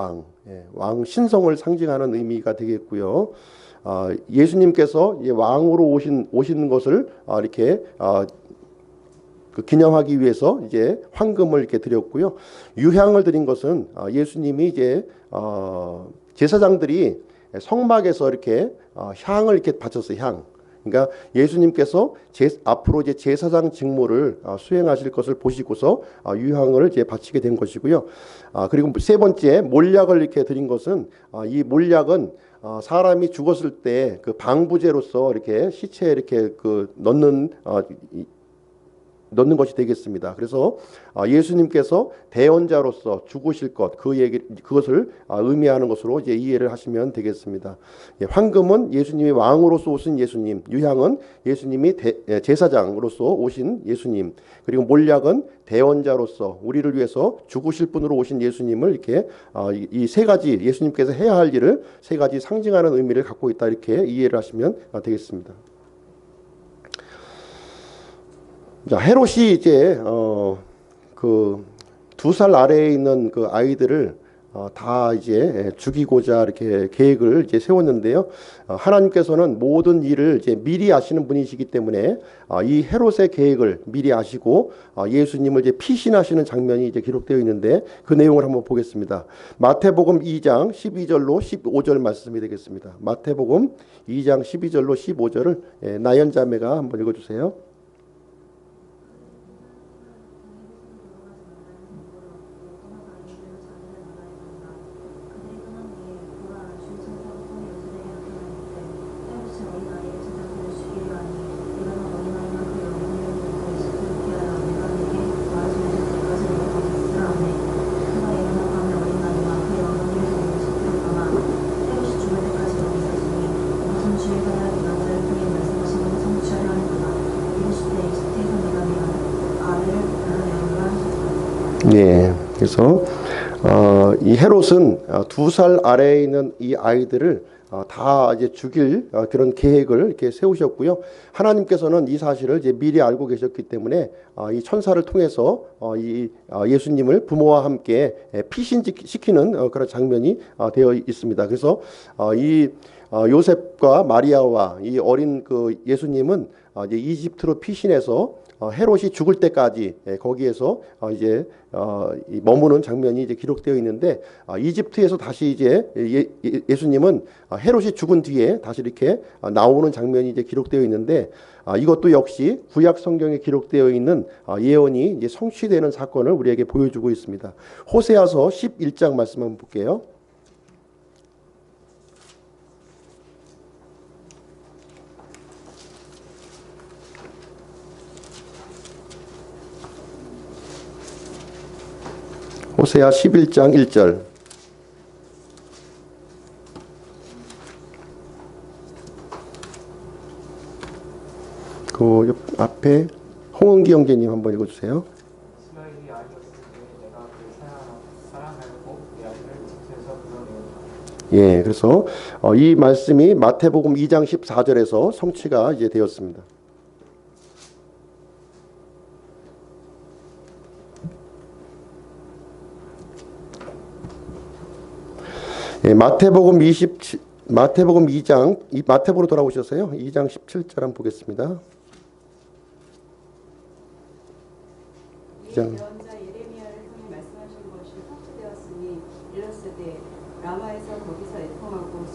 왕 신성을 상징하는 의미가 되겠고요. 예수님께서 왕으로 오신 것을 이렇게 기념하기 위해서 이제 황금을 이렇게 드렸고요. 유향을 드린 것은 예수님이 이제 제사장들이 성막에서 이렇게 향을 이렇게 바쳤어요. 향. 그러니까 예수님께서 앞으로 이제 제사장 직무를 수행하실 것을 보시고서 유향을 이제 바치게 된 것이고요. 그리고 세 번째 몰약을 이렇게 드린 것은 이 몰약은 사람이 죽었을 때 그 방부제로서 이렇게 시체에 이렇게 넣는 것이 되겠습니다. 그래서 예수님께서 대언자로서 죽으실 것 그것을 의미하는 것으로 이제 이해를 하시면 되겠습니다. 황금은 예수님이 왕으로서 오신 예수님, 유향은 예수님이 제사장으로서 오신 예수님, 그리고 몰약은 대언자로서 우리를 위해서 죽으실 분으로 오신 예수님을 이렇게 이 세 가지 예수님께서 해야 할 일을 세 가지 상징하는 의미를 갖고 있다 이렇게 이해를 하시면 되겠습니다. 자, 헤롯이 이제 그 2살 아래에 있는 그 아이들을 다 이제 죽이고자 이렇게 계획을 이제 세웠는데요. 하나님께서는 모든 일을 이제 미리 아시는 분이시기 때문에 이 헤롯의 계획을 미리 아시고 예수님을 이제 피신하시는 장면이 이제 기록되어 있는데 그 내용을 한번 보겠습니다. 마태복음 2장 12절로 15절 말씀이 되겠습니다. 마태복음 2장 12절로 15절을 나연 자매가 한번 읽어주세요. 네, 그래서 이 헤롯은 2살 아래에 있는 이 아이들을 다 이제 죽일 그런 계획을 이렇게 세우셨고요. 하나님께서는 이 사실을 이제 미리 알고 계셨기 때문에 이 천사를 통해서 이 예수님을 부모와 함께 피신시키는 그런 장면이 되어 있습니다. 그래서 이 요셉과 마리아와 이 어린 그 예수님은 이제 이집트로 피신해서 헤롯이 죽을 때까지 거기에서 이제 머무는 장면이 이제 기록되어 있는데 이집트에서 다시 이제 예수님은 헤롯이 죽은 뒤에 다시 이렇게 나오는 장면이 이제 기록되어 있는데 이것도 역시 구약 성경에 기록되어 있는 예언이 이제 성취되는 사건을 우리에게 보여주고 있습니다. 호세아서 11장 말씀 한번 볼게요. 호세아 11장 1절. 그 앞에 홍은기 형제님 한번 읽어주세요. 이스라엘이 아이였을 때 내가 그를 사랑하였고 내 아이를 집에서 불러내었다. 예, 그래서 이 말씀이 마태복음 2장 14절에서 성취가 이제 되었습니다. 예, 마태복음 마태복음 2장, 마태복음으로 돌아오셨어요. 2장 17절 한번 보겠습니다. 이 예언자 예레미야를 통해 말씀하신 것이 성취되었으니 이르시되 라마에서 거기서 애통하고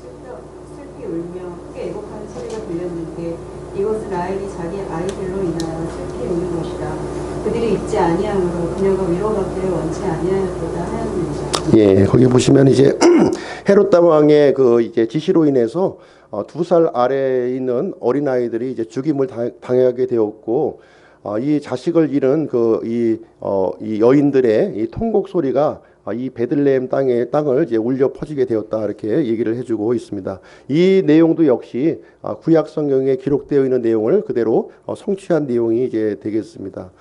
슬피 울며 크게 애곡하는 소리가 들렸는데 이것은 라헬이 자기 아이들로 인하여 슬피 우는 것이다. 그들이 잊지 아니함으로 그녀가 위로받기를 원치 아니하였도다 하였느니라. 예, 거기 보시면 이제 헤롯 왕의 그 이제 지시로 인해서 2살 아래에 있는 어린 아이들이 이제 죽임을 당하게 되었고, 이 자식을 잃은 이 여인들의 이 통곡 소리가 이 베들레헴 땅을 이제 울려 퍼지게 되었다, 이렇게 얘기를 해주고 있습니다. 이 내용도 역시 구약 성경에 기록되어 있는 내용을 그대로 성취한 내용이 이제 되겠습니다.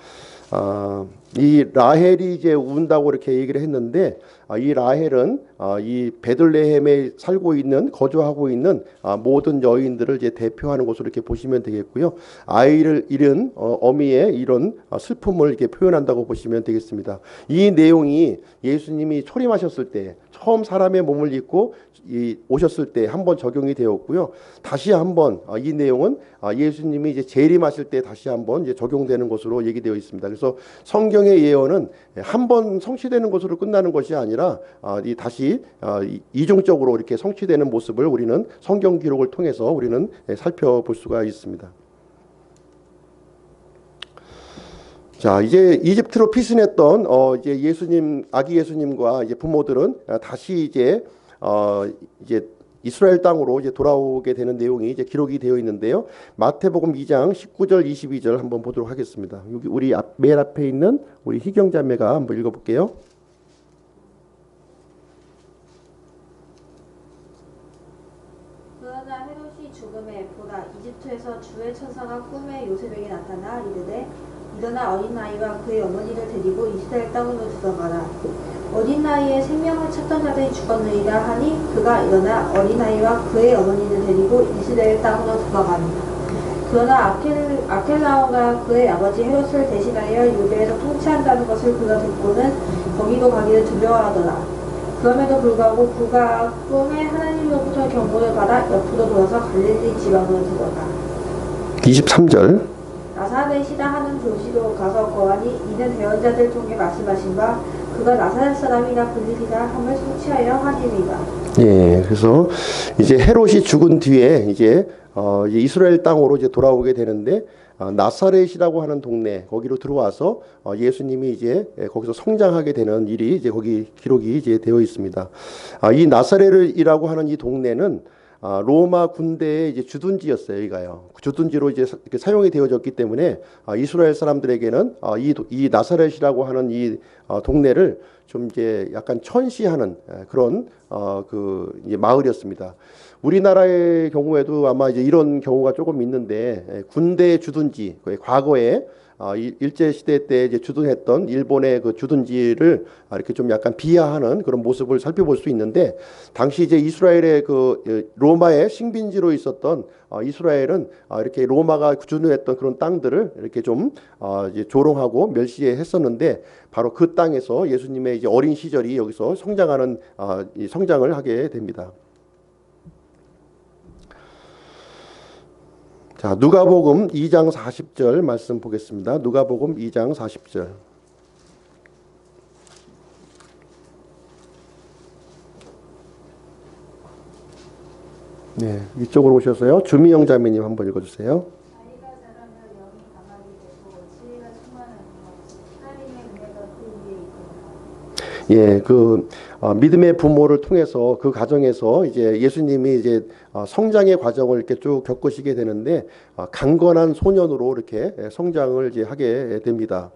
이 라헬이 이제 운다고 이렇게 얘기를 했는데, 이 라헬은 이 베들레헴에 살고 있는, 거주하고 있는 모든 여인들을 이제 대표하는 것으로 이렇게 보시면 되겠고요. 아이를 잃은 어미의 이런 슬픔을 이렇게 표현한다고 보시면 되겠습니다. 이 내용이 예수님이 초림하셨을 때, 처음 사람의 몸을 입고 오셨을 때 한번 적용이 되었고요. 다시 한번 이 내용은 예수님이 이제 재림하실 때 다시 한번 이제 적용되는 것으로 얘기되어 있습니다. 그래서 성경의 예언은 한 번 성취되는 것으로 끝나는 것이 아니라 다시 이중적으로 이렇게 성취되는 모습을 우리는 성경 기록을 통해서 우리는 살펴볼 수가 있습니다. 자, 이제 이집트로 피신했던 이제 아기 예수님과 이제 부모들은 다시 이제 이스라엘 땅으로 이제 돌아오게 되는 내용이 이제 기록이 되어 있는데요. 마태복음 2장 19절 22절 한번 보도록 하겠습니다. 여기 우리 맨 앞에 있는 우리 희경 자매가 한번 읽어볼게요. 그러나 헤롯이 죽음에 보라 이집트에서 주의 천사가 꿈에 요셉에게 나타나 이르되 일어나 어린 아이와 그의 어머니를 데리고 이스라엘 땅으로 들어가라. 어린 나이에 생명을 찾던 자들이 죽었느니라 하니 그가 일어나 어린 아이와 그의 어머니를 데리고 이스라엘 땅으로 들어갑니다. 그러나 아켈라오가 그의 아버지 헤롯을 대신하여 유대에서 통치한다는 것을 그가 듣고는 거기도 가기를 두려워하더라. 그럼에도 불구하고 그가 꿈에 하나님으로부터 경고를 받아 옆으로 돌아서 갈릴리 지방으로 들어가. 23절. 나사렛이라 하는 도시로 가서 거하니 이는 대언자들 통해 말씀하신 바 그가 나사렛 사람이나 글리리라 함을 성취하여 하니이다. 예, 그래서 이제 헤롯이 죽은 뒤에 이제 이스라엘 땅으로 이제 돌아오게 되는데, 나사렛이라고 하는 동네 거기로 들어와서 예수님이 이제 거기서 성장하게 되는 일이 이제 거기 기록이 이제 되어 있습니다. 이 나사렛이라고 하는 이 동네는 로마 군대의 이제 주둔지였어요. 여기가요. 주둔지로 이제 이렇게 사용이 되어졌기 때문에 이스라엘 사람들에게는 이 나사렛이라고 하는 이 동네를 좀 이제 약간 천시하는 그런 이제 마을이었습니다. 우리나라의 경우에도 아마 이제 이런 경우가 조금 있는데, 군대 주둔지, 과거에 일제 시대 때 이제 주둔했던 일본의 그 주둔지를 이렇게 좀 약간 비하하는 그런 모습을 살펴볼 수 있는데, 당시 이제 이스라엘의 그 로마의 식민지로 있었던 이스라엘은 이렇게 로마가 주둔했던 그런 땅들을 이렇게 좀 이제 조롱하고 멸시했었는데, 바로 그 땅에서 예수님의 이제 어린 시절이 여기서 성장을 하게 됩니다. 자, 누가복음 2장 40절 말씀 보겠습니다. 누가복음 2장 40절. 네, 이쪽으로 오셔서요. 주미영 자매님 한번 읽어주세요. 아이가 자라며 영이 강하게 되고 지혜가 충만하며 하나님의 은혜가 그 위에 있구나. 예, 믿음의 부모를 통해서 그 가정에서 이제 예수님이 이제 성장의 과정을 이렇게 쭉 겪으시게 되는데, 강건한 소년으로 이렇게 성장을 이제 하게 됩니다.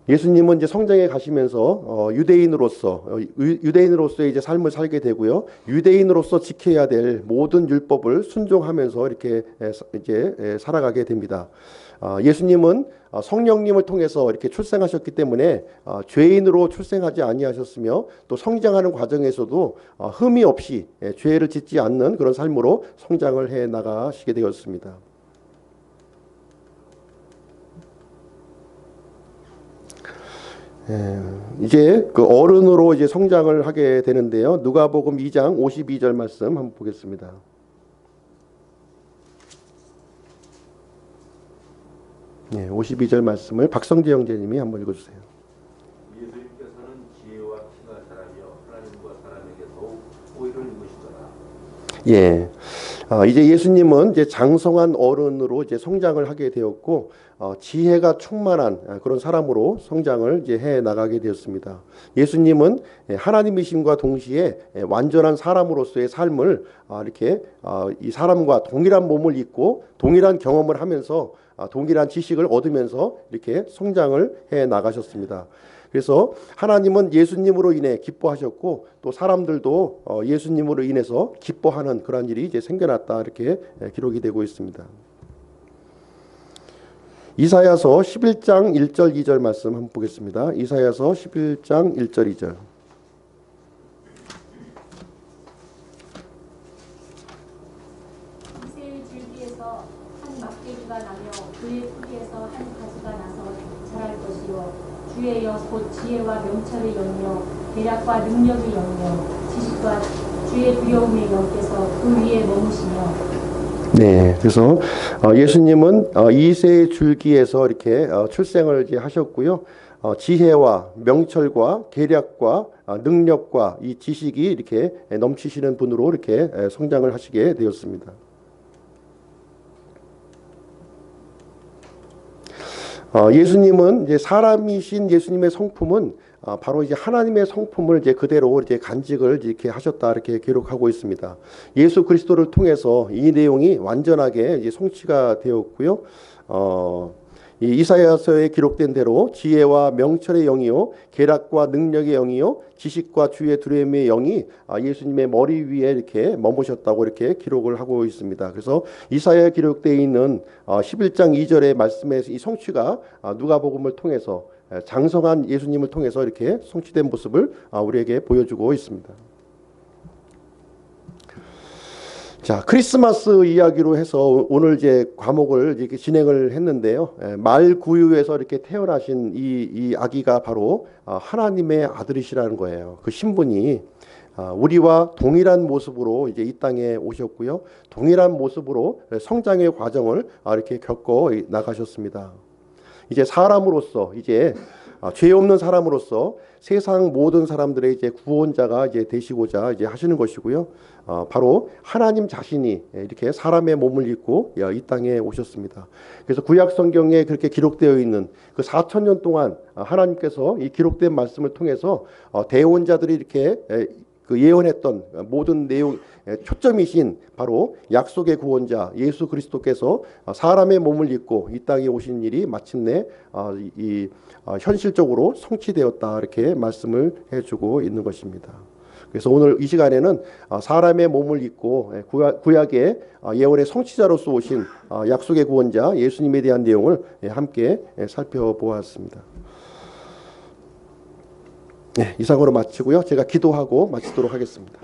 예수님은 이제 성장해 가시면서 유대인으로서의 이제 삶을 살게 되고요. 유대인으로서 지켜야 될 모든 율법을 순종하면서 이렇게 이제 살아가게 됩니다. 예수님은 성령님을 통해서 이렇게 출생하셨기 때문에 죄인으로 출생하지 아니하셨으며, 또 성장하는 과정에서도 흠이 없이 죄를 짓지 않는 그런 삶으로 성장을 해 나가시게 되었습니다. 이제 그 어른으로 이제 성장을 하게 되는데요. 누가복음 2장 52절 말씀 한번 보겠습니다. 네, 52절 말씀을 박성재 형제님이 한번 읽어주세요. 예수님께서는 지혜와 키가 자라며 하나님과 사람에게 더욱 보이를 입으시더라. 예, 이제 예수님은 이제 장성한 어른으로 이제 성장을 하게 되었고 지혜가 충만한 그런 사람으로 성장을 이제 해 나가게 되었습니다. 예수님은 하나님이심과 동시에 완전한 사람으로서의 삶을 이렇게 이 사람과 동일한 몸을 입고 동일한 경험을 하면서 동일한 지식을 얻으면서 이렇게 성장을 해 나가셨습니다. 그래서 하나님은 예수님으로 인해 기뻐하셨고 또 사람들도 예수님으로 인해서 기뻐하는 그런 일이 이제 생겨났다 이렇게 기록이 되고 있습니다. 이사야서 11장 1절 2절 말씀 한번 보겠습니다. 이사야서 11장 1절 2절. 이새의 줄기에서 한 막대기가 나며 그의 뿌리에서 한 가지가 나서 자랄 것이요 주의 영 곧 지혜와 명철의 영이요 계략과 능력의 영이요 지식과 주의 두려움의 영께서 그 위에 머무시며. 네, 그래서 예수님은 이새의 줄기에서 이렇게 출생을 이제 하셨고요. 지혜와 명철과 계략과 능력과 이 지식이 이렇게 넘치시는 분으로 이렇게 성장을 하시게 되었습니다. 예수님은 이제 사람이신 예수님의 성품은 바로 이제 하나님의 성품을 이제 그대로 이제 간직을 이렇게 하셨다 이렇게 기록하고 있습니다. 예수 그리스도를 통해서 이 내용이 완전하게 이제 성취가 되었고요. 이 이사야서에 기록된 대로 지혜와 명철의 영이요 계략과 능력의 영이요 지식과 주의 두려움의 영이 예수님의 머리 위에 이렇게 머무셨다고 이렇게 기록을 하고 있습니다. 그래서 이사야에 기록되어 있는 11장 2절의 말씀의 이 성취가 누가복음을 통해서 장성한 예수님을 통해서 이렇게 성취된 모습을 우리에게 보여주고 있습니다. 자, 크리스마스 이야기로 해서 오늘 이제 과목을 이렇게 진행을 했는데요. 말구유에서 이렇게 태어나신 이 아기가 바로 하나님의 아들이시라는 거예요. 그 신분이 우리와 동일한 모습으로 이제 이 땅에 오셨고요. 동일한 모습으로 성장의 과정을 이렇게 겪어 나가셨습니다. 이제 사람으로서 이제 죄 없는 사람으로서 세상 모든 사람들의 이제 구원자가 이제 되시고자 이제 하시는 것이고요. 바로 하나님 자신이 이렇게 사람의 몸을 입고 이 땅에 오셨습니다. 그래서 구약 성경에 그렇게 기록되어 있는 그 4,000년 동안 하나님께서 이 기록된 말씀을 통해서 대원자들이 이렇게 그 예언했던 모든 내용 초점이신 바로 약속의 구원자 예수 그리스도께서 사람의 몸을 입고 이 땅에 오신 일이 마침내 현실적으로 성취되었다 이렇게 말씀을 해주고 있는 것입니다. 그래서 오늘 이 시간에는 사람의 몸을 입고 구약의 예언의 성취자로서 오신 약속의 구원자 예수님에 대한 내용을 함께 살펴보았습니다. 네, 이상으로 마치고요. 제가 기도하고 마치도록 하겠습니다.